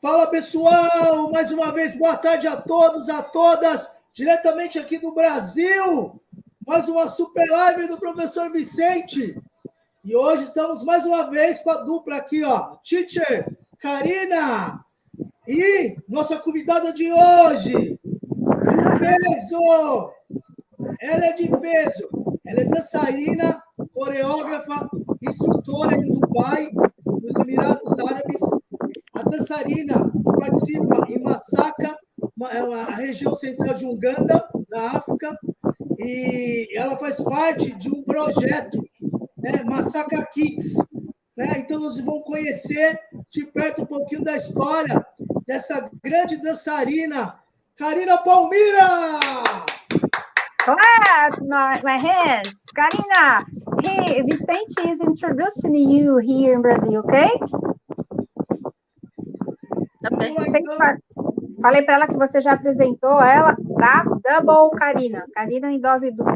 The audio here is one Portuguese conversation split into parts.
Fala pessoal, mais uma vez boa tarde a todos, a todas, diretamente aqui do Brasil, mais uma super live do professor Vicente. E hoje estamos mais uma vez com a dupla aqui, ó, Teacher Karina e nossa convidada de hoje, de peso. Ela é de peso, ela é dançarina, coreógrafa, instrutora em Dubai, nos Emirados Árabes. A dançarina participa em Massaca, a região central de Uganda, na África, e ela faz parte de um projeto, né, Massaca Kids. Né? Então, nós vamos conhecer de perto um pouquinho da história dessa grande dançarina, Karina Palmira! Clap my hands. Karina, hey, Vicente is introducing you here in Brazil, okay? Vamos lá, Vicente, então. falei para ela que você já apresentou ela, tá? Double Karina. Karina em dose dupla.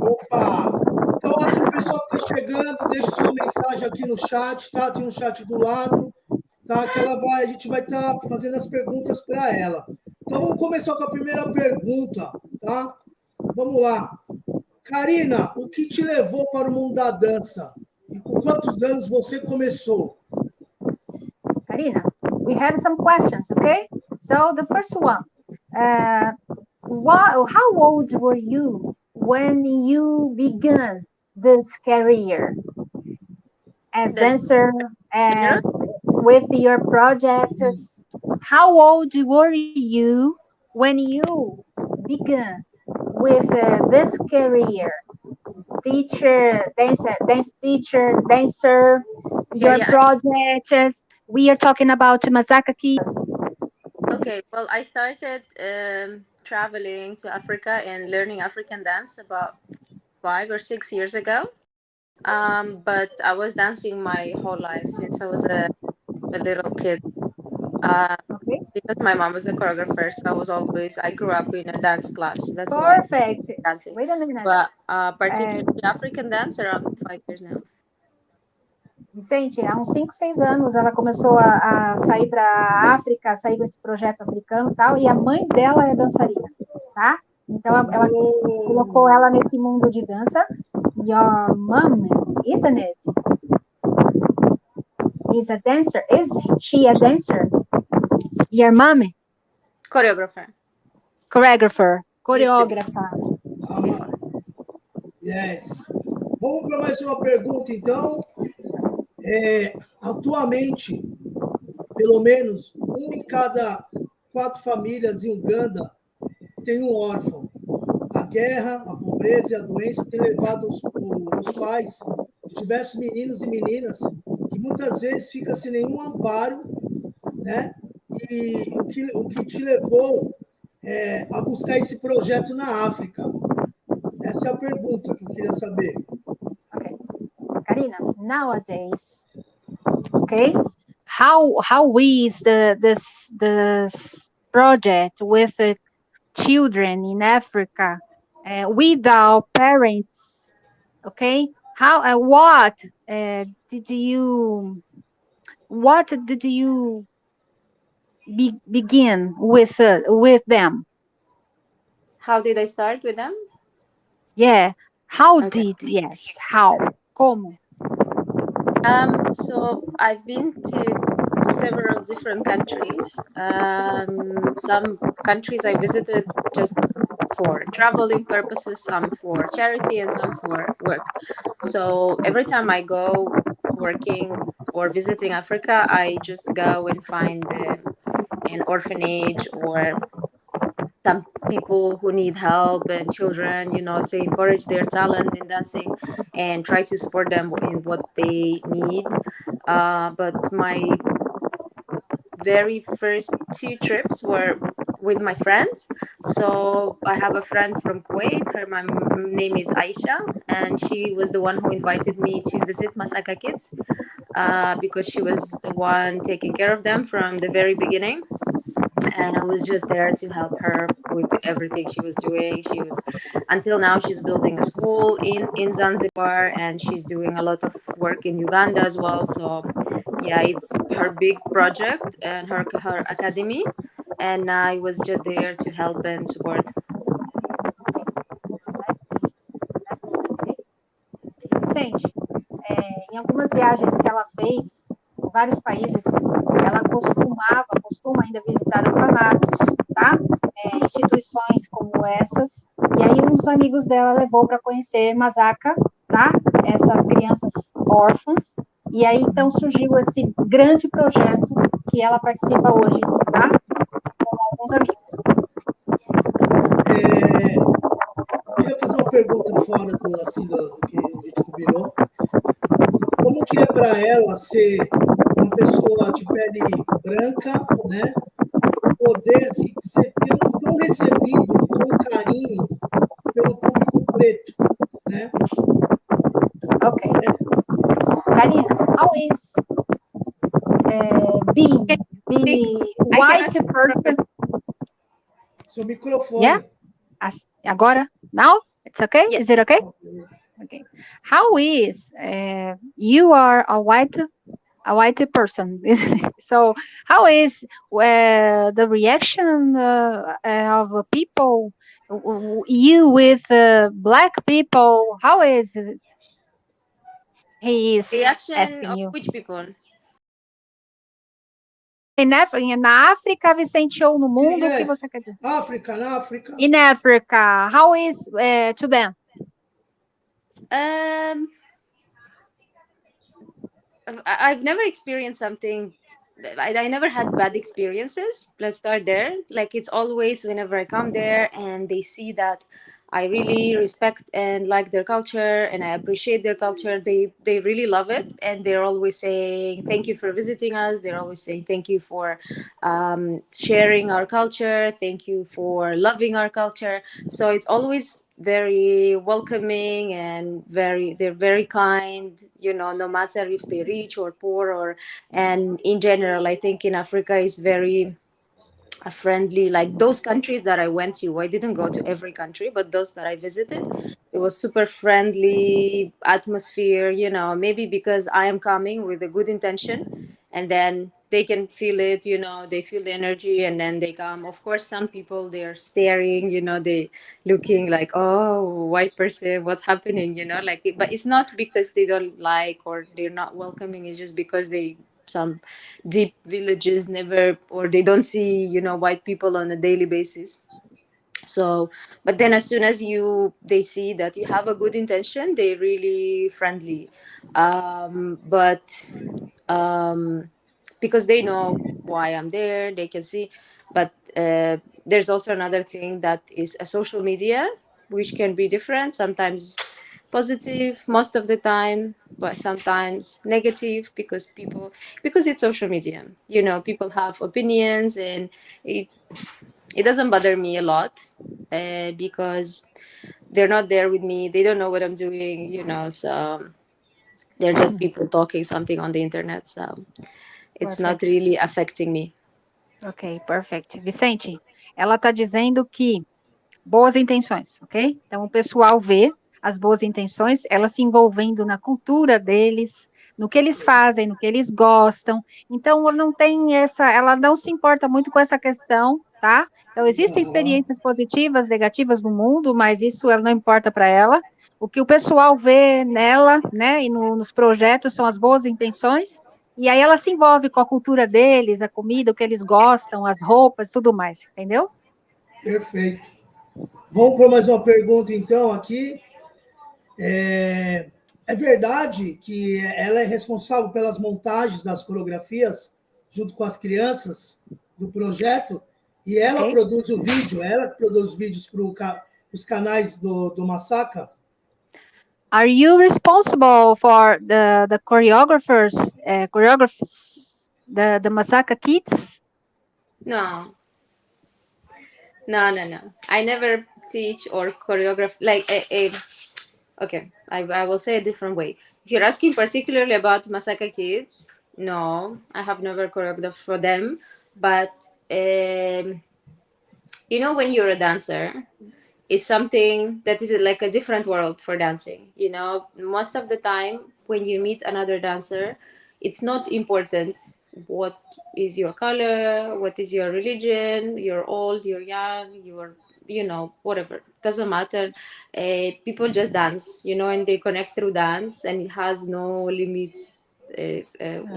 Opa! Então, aqui o pessoal está chegando, deixe sua mensagem aqui no chat, tá? Tem um chat do lado, tá? Que a gente vai estar fazendo as perguntas para ela. Então, vamos começar com a primeira pergunta, tá? Vamos lá. Karina, o que te levou para o mundo da dança? E com quantos anos você começou? Karina, we have some questions, okay? So the first one, how old were you when you began this career as dancer, as with your project? How old were you when you began with this career? Teacher, dance teacher, dancer, your project. We are talking about Masaka Kids. Okay, well, I started traveling to Africa and learning African dance about 5 or 6 years ago. But I was dancing my whole life since I was a little kid. Because my mom was a choreographer, so I grew up in a dance class. That's perfect. Why dancing. Wait a minute. But particularly African dance around 5 years now. Vicente, há uns 5, 6 anos ela começou a sair para a África, sair desse projeto africano e tal, e a mãe dela é dançarina, tá? Então ela colocou ela nesse mundo de dança. Your mom, isn't it? Is a dancer. Is she a dancer? Your mom? Choreographer. Coreógrafa. Yes. Vamos para mais uma pergunta, então. Atualmente, pelo menos 1 em cada 4 famílias em Uganda tem um órfão. A guerra, a pobreza e a doença têm levado os pais de diversos meninos e meninas que muitas vezes ficam sem nenhum amparo, né? E o que te levou a buscar esse projeto na África? Essa é a pergunta que eu queria saber. Okay. Karina, nowadays, okay, how is this project with children in Africa without parents? Okay, what did you begin with them? How did I start with them? Yeah, how? Como? So I've been to several different countries. Some countries I visited just for traveling purposes, some for charity, and some for work. So every time I go working or visiting Africa, I just go and find an orphanage or some people who need help and children, to encourage their talent in dancing and try to support them in what they need. But my very first 2 trips were with my friends. So I have a friend from Kuwait. My name is Aisha, and she was the one who invited me to visit Masaka Kids because she was the one taking care of them from the very beginning. And I was just there to help her with everything she was doing. Until now, she's building a school in Zanzibar, and she's doing a lot of work in Uganda as well. So yeah, it's her big project and her academy, and I was just there to help and support. Vicente, em algumas viagens que ela fez, em vários países, ela costuma ainda visitar orfanatos, tá? Instituições como essas, e aí uns amigos dela levou para conhecer Masaka, tá? Essas crianças órfãs, e aí então surgiu esse grande projeto que ela participa hoje, tá? Com alguns amigos. Eu queria fazer uma pergunta fora do, assim, do que a gente combinou. Como que é para ela ser uma pessoa de pele branca, né? Poder assim, ser tão recebido com carinho pelo público preto, né? Okay. Karina, how is being white person? Seu microfone. Yeah. Agora? Now? It's okay? Yes. Is it okay? Okay. How is you are a white person? So how is the reaction of people? You with black people? How is he is Reaction asking of you? which people? Na África, Vicente, ou no mundo, o que você quer dizer? África, na África. In Africa, how is to them? I've never experienced something. I never had bad experiences. Let's start there. Like, it's always whenever I come there and they see that I really respect and like their culture and I appreciate their culture, they really love it, and they're always saying thank you for visiting us. They're always saying thank you for sharing our culture. Thank you for loving our culture. So it's always very welcoming and they're very kind, no matter if they're rich or poor, or and in general I think in Africa is very friendly. Like those countries that I went to, I didn't go to every country, but those that I visited, it was super friendly atmosphere, maybe because I am coming with a good intention, and then they can feel it, they feel the energy, and then they come. Of course, some people, they're staring, they looking like, oh, white person, what's happening, like, but it's not because they don't like or they're not welcoming. It's just because some deep villages never, or they don't see, white people on a daily basis. So, but then as soon as they see that you have a good intention, they really friendly. But because they know why I'm there, they can see. But there's also another thing that is a social media, which can be different. Sometimes positive, most of the time, but sometimes negative, because it's social media. People have opinions, and it doesn't bother me a lot, because they're not there with me. They don't know what I'm doing. So they're just people talking something on the internet. So it's not really affecting me. Ok, perfect. Vicente, ela está dizendo que boas intenções, ok? Então, o pessoal vê as boas intenções, ela se envolvendo na cultura deles, no que eles fazem, no que eles gostam. Então, ela não se importa muito com essa questão, tá? Então, existem experiências positivas, negativas no mundo, mas isso ela não importa para ela. O que o pessoal vê nela, né, e nos projetos são as boas intenções. E aí ela se envolve com a cultura deles, a comida, o que eles gostam, as roupas, tudo mais, entendeu? Perfeito. Vamos para mais uma pergunta, então, aqui. É verdade que ela é responsável pelas montagens das coreografias, junto com as crianças do projeto, e ela produz o vídeo, ela produz vídeos para os canais do Masaka? Are you responsible for the choreographers, the Masaka kids? No. I never teach or choreograph like okay. I will say a different way. If you're asking particularly about Masaka kids, no, I have never choreographed for them. But when you're a dancer, it's something that is like a different world for dancing. Most of the time when you meet another dancer, it's not important what is your color, what is your religion, you're old, you're young, you're, whatever, doesn't matter. People just dance, and they connect through dance, and it has no limits,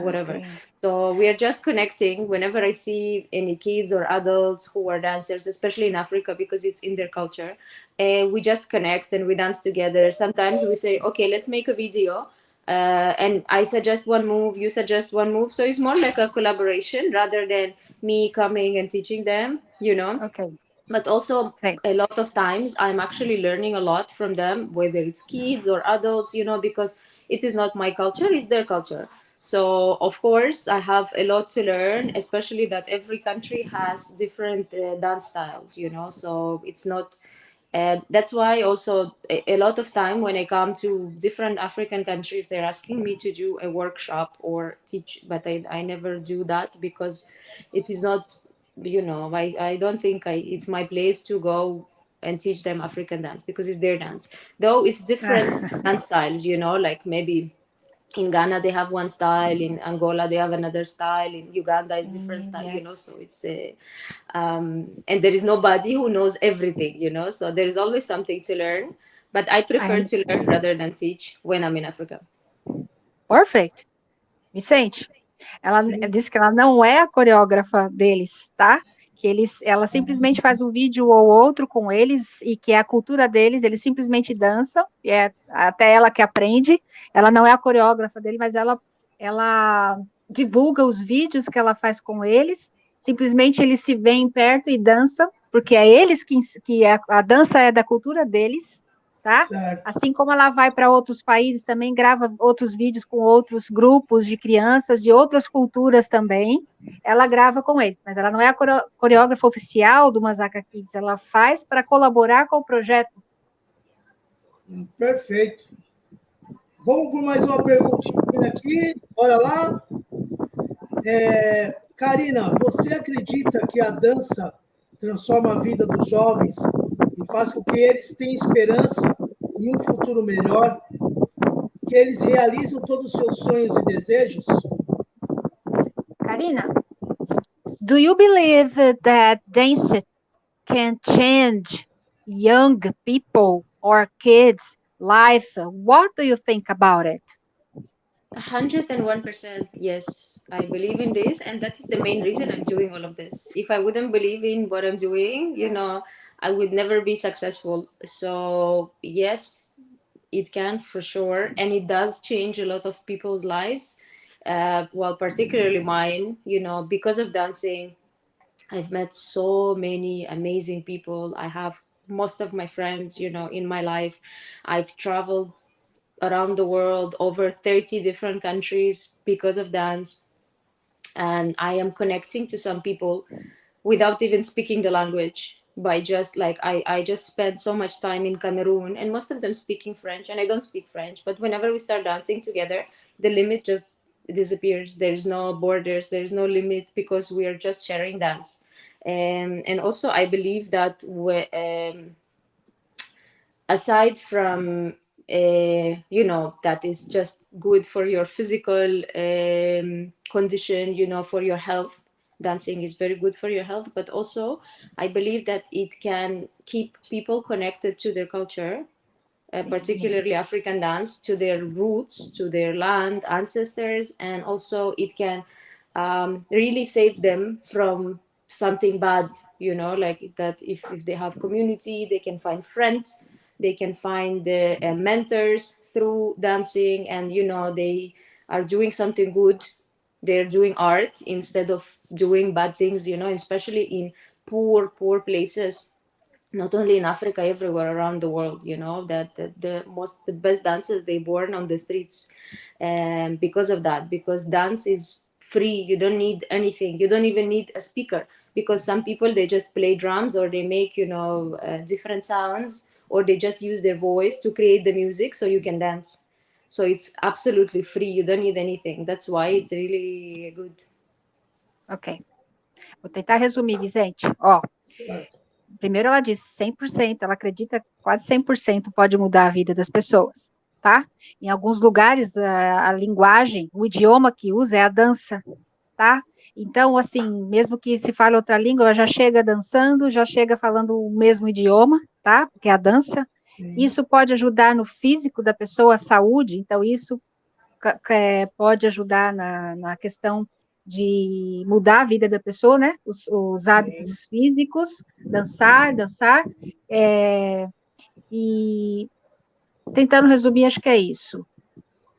whatever. Okay. So we are just connecting. Whenever I see any kids or adults who are dancers, especially in Africa, because it's in their culture, we just connect and we dance together. Sometimes we say, okay, let's make a video, and I suggest one move, you suggest one move. So it's more like a collaboration rather than me coming and teaching them, Okay. but also Same. a lot of times I'm actually learning a lot from them, whether it's kids or adults, because it is not my culture, it's their culture. So of course I have a lot to learn, especially that every country has different dance styles, so it's not that's why also a lot of time when I come to different African countries, they're asking me to do a workshop or teach, but I never do that because it is not, I don't think it's my place to go and teach them African dance because it's their dance. Though it's different dance styles, like maybe in Ghana they have one style, in Angola they have another style, in Uganda is different style, Yes. so it's and there is nobody who knows everything, so there is always something to learn, but I prefer I'm to learn rather than teach when I'm in Africa. perfect. Vicente, ela Sim. disse que ela não é a coreógrafa deles, tá? Que ela simplesmente faz um vídeo ou outro com eles e que é a cultura deles, eles simplesmente dançam, e é até ela que aprende. Ela não é a coreógrafa dele, mas ela divulga os vídeos que ela faz com eles. Simplesmente eles se veem perto e dançam, porque é eles que a dança é da cultura deles, tá? Certo. Assim como ela vai para outros países, também grava outros vídeos com outros grupos de crianças de outras culturas também. Ela grava com eles, mas ela não é a coreógrafa oficial do Masaka Kids, ela faz para colaborar com o projeto. Perfeito. Vamos por mais uma perguntinha aqui. Bora lá. Karina, você acredita que a dança transforma a vida dos jovens e faz com que eles tenham esperança em um futuro melhor, que eles realizam todos os seus sonhos e desejos? Karina, do you believe that dance can change young people or kids' life? What do you think about it? 101%, yes, I believe in this, and that is the main reason I'm doing all of this. If I wouldn't believe in what I'm doing, I would never be successful. So yes, it can for sure, and it does change a lot of people's lives, well, particularly mine, because of dancing. I've met so many amazing people. I have most of my friends, in my life. I've traveled around the world, over 30 different countries because of dance. And I am connecting to some people without even speaking the language, by just like I just spent so much time in Cameroon, and most of them speaking French, and I don't speak French, but whenever we start dancing together, the limit just disappears. There's no borders, there's no limit, because we are just sharing dance. And also I believe that aside from that is just good for your physical condition, for your health. Dancing is very good for your health, but also I believe that it can keep people connected to their culture, particularly African dance, to their roots, to their land, ancestors, and also it can really save them from something bad, like that. If they have community, they can find friends, they can find the mentors through dancing, and they are doing something good. They're doing art instead of doing bad things, especially in poor places, not only in Africa, everywhere around the world, that the best dancers, they born on the streets. And because of that, because dance is free, you don't need anything, you don't even need a speaker, because some people, they just play drums, or they make different sounds, or they just use their voice to create the music so you can dance. So it's absolutely free, you don't need anything. That's why it's really good. Ok. Vou tentar resumir, Vicente. Ó, Certo. primeiro ela disse 100%, ela acredita que quase 100% pode mudar a vida das pessoas. tá? Em alguns lugares, a linguagem, o idioma que usa é a dança, tá? Então, assim, mesmo que se fale outra língua, ela já chega dançando, já chega falando o mesmo idioma, tá? Porque é a dança. Sim, Isso pode ajudar no físico da pessoa, a saúde, então isso pode ajudar na questão de mudar a vida da pessoa, né? Os sim, hábitos físicos, dançar, e tentando resumir, acho que é isso,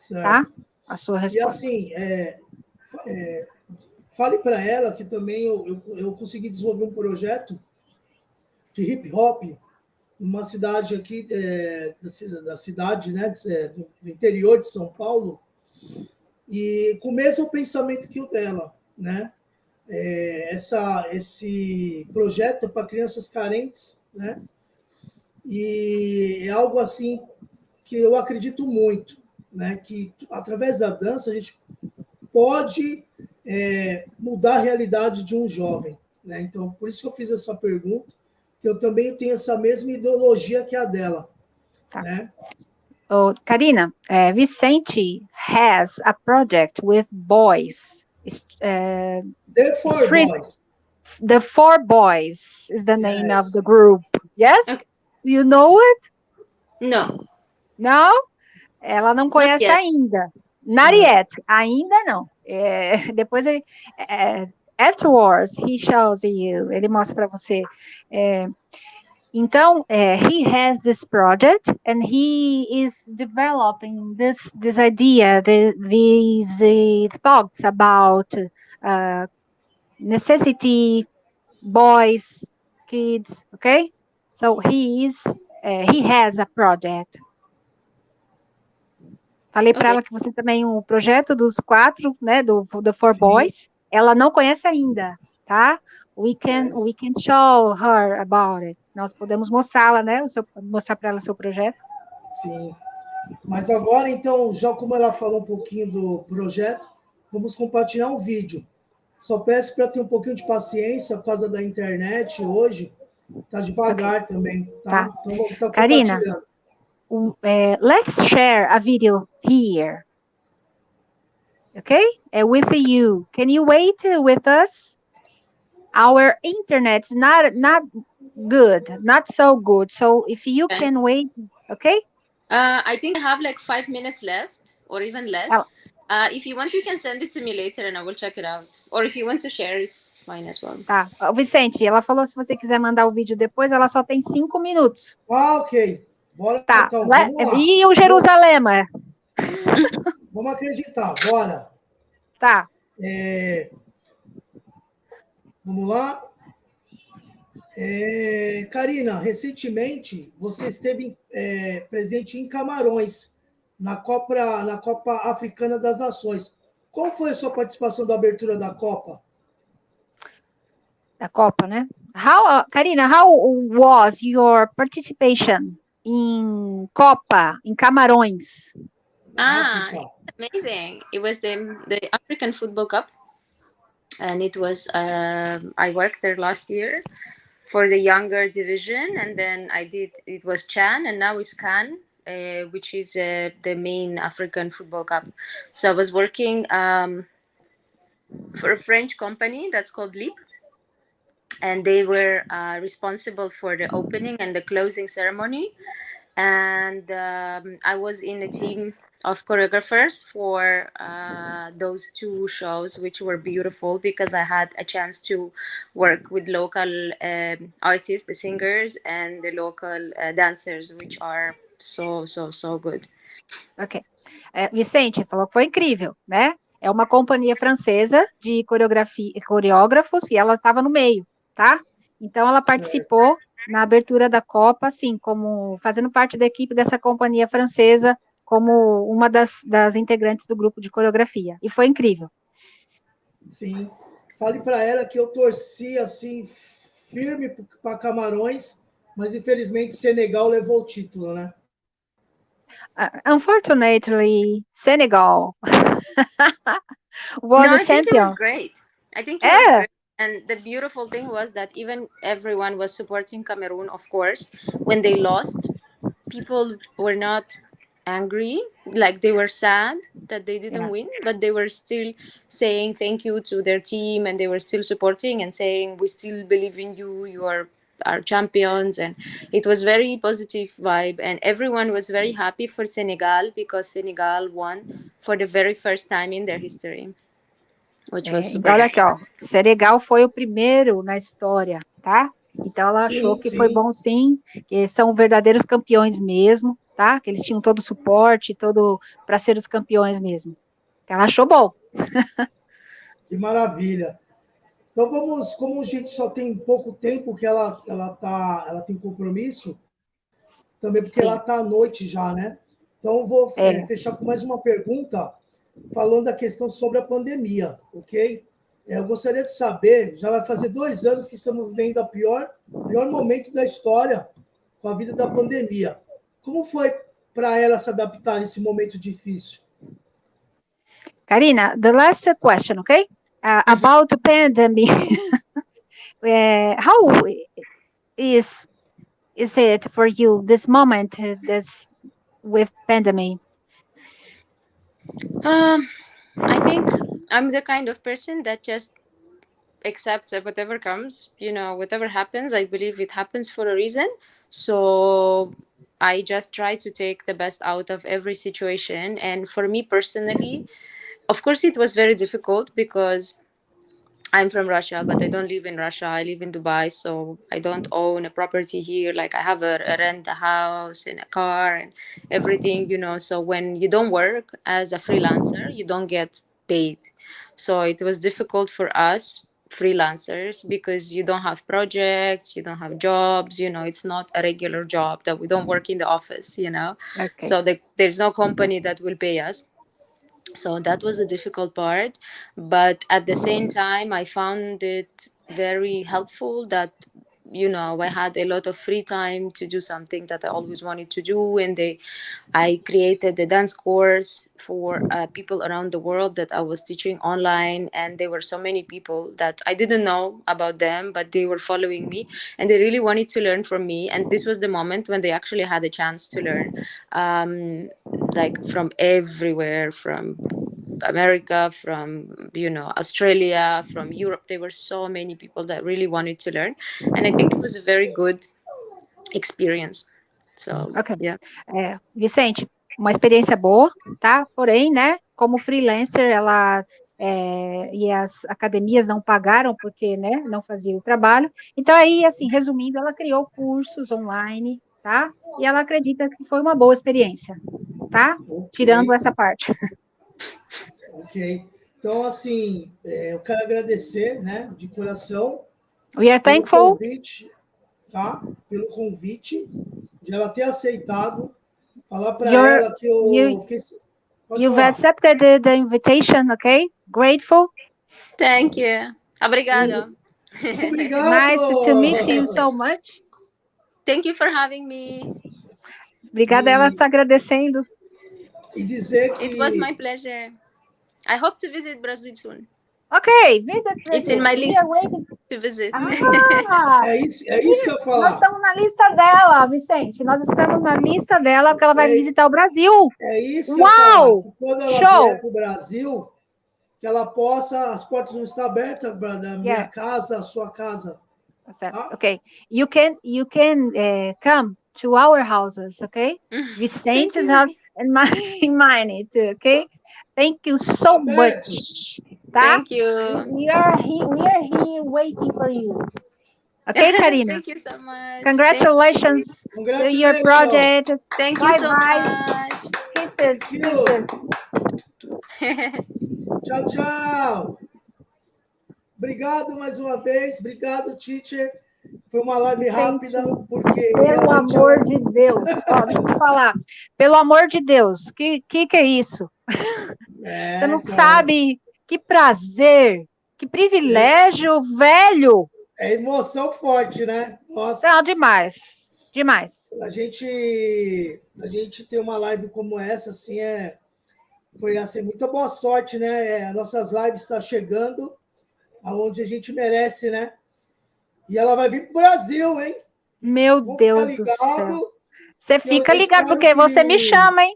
tá? certo. A sua E resposta. assim, fale para ela que também eu consegui desenvolver um projeto de hip hop numa cidade aqui, da cidade, né, do interior de São Paulo, e com o mesmo pensamento que o dela, né? Esse projeto é para crianças carentes, né? E é algo assim que eu acredito muito, né? Que através da dança a gente pode mudar a realidade de um jovem, né? Então, por isso que eu fiz essa pergunta, que eu também tenho essa mesma ideologia que a dela, Tá. né? Oh, Karina, Vicente has a project with boys. The Four Street, Boys. the Four Boys is the name of Yes. the group. Yes? Okay. You know it? No, Não? Ela não not conhece yet. ainda. Not Certo. yet. Ainda não. Depois afterwards, he shows you. Ele mostra para você. Então, he has this project and he is developing this idea, these thoughts about necessity, boys, kids, okay? So he has a project. Falei para Okay. ela que você também o projeto dos 4, né, do Four Sim. Boys. Ela não conhece ainda, tá? We Yes. can show her about it. Nós podemos mostrá-la, né? Mostrar para ela o seu projeto. Sim. Mas agora, então, já como ela falou um pouquinho do projeto, vamos compartilhar um vídeo. Só peço para ter um pouquinho de paciência por causa da internet hoje. Tá devagar também, tá? Tá. Então, vou estar Karina, compartilhando. let's share a video here. Okay? With you. Can you wait with us? Our internet's not good, not so good. So if you Okay. can wait, okay? I think I have like 5 minutes left or even less. If you want, you can send it to me later and I will check it out. Or if you want to share, it's fine as well. Tá. Vicente, ela falou se você quiser mandar o vídeo depois, ela só tem 5 minutos. Ah, ok. Bora Tá. então, vamos lá. E o Jerusalema? Vamos acreditar, bora. Tá. Vamos lá. Karina, recentemente você esteve presente em Camarões, na Copa Africana das Nações. Qual foi a sua participação da abertura da Copa? Da Copa, né? Karina, how was your participation in Copa, in Camarões? África. Amazing. It was the African Football Cup. And it was, I worked there last year for the younger division. And then it was Chan and now it's Can, which is the main African Football Cup. So I was working for a French company that's called Leap. And they were responsible for the opening and the closing ceremony. And I was in a team of choreographers for those 2 shows, which were beautiful because I had a chance to work with local artists, the singers, and the local dancers, which are so good. Ok. Vicente falou que foi incrível, né? É uma companhia francesa de coreógrafos e ela estava no meio, tá? Então ela participou na abertura da Copa, assim, como fazendo parte da equipe dessa companhia francesa, como uma das integrantes do grupo de coreografia. E foi incrível. Sim. Fale para ela que eu torci assim firme para Camarões, mas infelizmente Senegal levou o título, né? Unfortunately, Senegal was No, a I think it champion. was great. I think it was great. And the beautiful thing was that even everyone was supporting Cameroon, of course. When they lost, people were not angry, like they were sad that they didn't Yeah. win, but they were still saying thank you to their team, and they were still supporting and saying we still believe in you, you are our champions. And it was very positive vibe, and everyone was very happy for Senegal because Senegal won for the very first time in their history, which was super Olha good. aqui, ó. Senegal foi o primeiro na história, tá? Então ela achou Sim, que foi sim. bom sim, que são verdadeiros campeões mesmo, tá? Que eles tinham todo o suporte, todo para ser os campeões mesmo. Então ela achou bom. Que maravilha. Então vamos, como a gente só tem pouco tempo que ela tem compromisso, também porque ela Sim. está à noite já, né? Então eu vou fechar com mais uma pergunta, falando da questão sobre a pandemia, ok? Eu gostaria de saber, já vai fazer 2 anos que estamos vivendo o pior momento da história com a vida da pandemia. Como foi para ela se adaptar nesse momento difícil? Karina, the last question, okay? About the pandemic. How is it for you this moment, this with pandemic? I think I'm the kind of person that just accepts that whatever comes, whatever happens, I believe it happens for a reason. So I just try to take the best out of every situation. And for me personally, of course, it was very difficult because I'm from Russia, but I don't live in Russia. I live in Dubai, so I don't own a property here. Like I have a rent a house and a car and everything. So when you don't work as a freelancer, you don't get paid. So it was difficult for us freelancers because you don't have projects, you don't have jobs. It's not a regular job that we don't work in the office. Okay. So there's no company that will pay us. So that was a difficult part, but at the same time I found it very helpful that I had a lot of free time to do something that I always wanted to do. And I created a dance course for people around the world that I was teaching online, and there were so many people that I didn't know about them, but they were following me and they really wanted to learn from me. And this was the moment when they actually had a chance to learn, like from everywhere, from America, from Australia, from Europe. There were so many people that really wanted to learn, and I think it was a very good experience. So Ok. yeah. Vicente, uma experiência boa, tá? Porém, né, como freelancer, e as academias não pagaram porque, né, não fazia o trabalho. Então, aí, assim, resumindo, ela criou cursos online, tá? E ela acredita que foi uma boa experiência, tá? Okay. Tirando essa parte. Ok. Então, assim, eu quero agradecer, né, de coração, We are pelo thankful. convite, tá? Pelo convite, de ela ter aceitado, falar para ela que eu fiquei... You've accepted the invitation, okay? Grateful. Thank you. Obrigado. Obrigado. Nice to meet you so much. Thank you for having me. Obrigada, ela está agradecendo. E dizer que... It was my pleasure. I hope to visit Brazil soon. Ok, visit Brazil. It's in my list to visit. É isso que eu ia falar. Nós estamos na lista dela, Vicente. Nós estamos na lista dela porque ela vai visitar o Brasil. É isso que eu ia falar. Que quando ela vier para o Brasil, que ela possa, as portas não estão abertas da minha casa, a sua casa. Tá? Ok. You can come to our houses, okay? Vicente's house and mine too, okay? Thank you so much. Tá? Thank you. We are here waiting for you. Okay, Karina? Thank you so much. Congratulations to your project. Thank you so much. Kisses. Tchau, tchau. Obrigado mais uma vez. Obrigado, teacher. Foi uma live rápida, porque... Pelo amor de Deus. Ó, deixa eu te falar. Pelo amor de Deus. Que é isso? Você não sabe que prazer, que privilégio, velho. É emoção forte, né? Nossa. Não, demais. A gente ter uma live como essa, assim, foi assim, muita boa sorte, né? Nossas lives estão chegando aonde a gente merece, né? E ela vai vir para o Brasil, hein? Meu Deus do céu. Você fica ligado, porque você me chama, hein?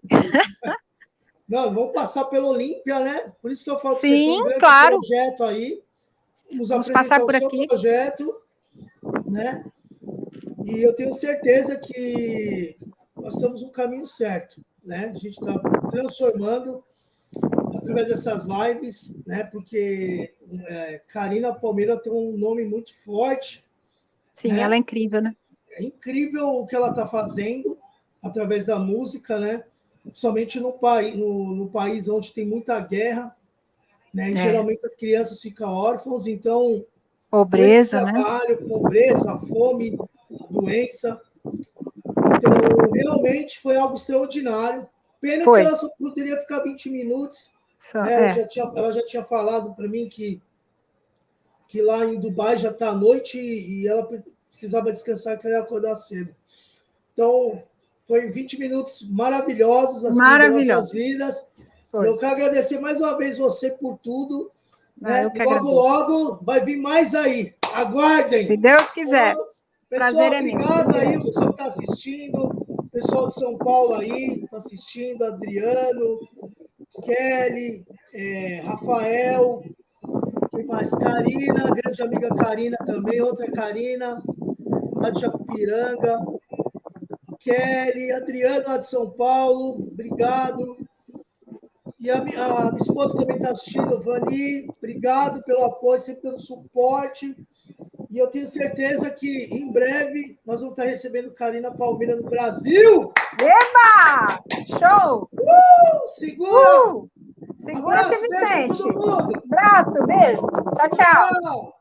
Não, vamos passar pela Olímpia, né? Por isso que eu falo que você tem Sim, um grande claro. projeto aí. Vamos Vamos apresentar passar o por seu aqui. projeto, né? E eu tenho certeza que nós estamos no caminho certo, né? A gente está transformando através dessas lives, né? Porque Karina Palmeira tem um nome muito forte, Sim, né? ela é incrível, né? É incrível o que ela está fazendo através da música, né? Principalmente no país onde tem muita guerra, né? E geralmente as crianças ficam órfãos, então com esse Pobreza, né? trabalho, pobreza, fome, doença, então realmente foi algo extraordinário. Pena que Foi. ela só poderia ficar 20 minutos, Só, né? Ela já tinha falado para mim que lá em Dubai já está à noite e ela precisava descansar, que ela ia acordar cedo. Então, foi 20 minutos maravilhosos assim das nossas Maravilhosa. vidas. E Foi. eu quero agradecer mais uma vez você por tudo, Eu né? que E logo, agradeço. logo vai vir mais aí. Se Aguardem. Deus quiser. Pessoal, Prazer é meu. obrigado aí, você que está assistindo. Pessoal de São Paulo aí, está assistindo. Adriano, Kelly, Rafael, quem mais? Karina, grande amiga Karina também, outra Karina, lá de Chapiranga. Kelly, Adriano, lá de São Paulo, obrigado. E a minha esposa também está assistindo, Vani, obrigado pelo apoio, sempre dando suporte. E eu tenho certeza que em breve nós vamos estar recebendo Karina Palmeira no Brasil. Eba! Show! Segura! Segura-se, Abraço, beijo para Vicente. todo mundo. Abraço, beijo. Tchau, tchau. Tchau.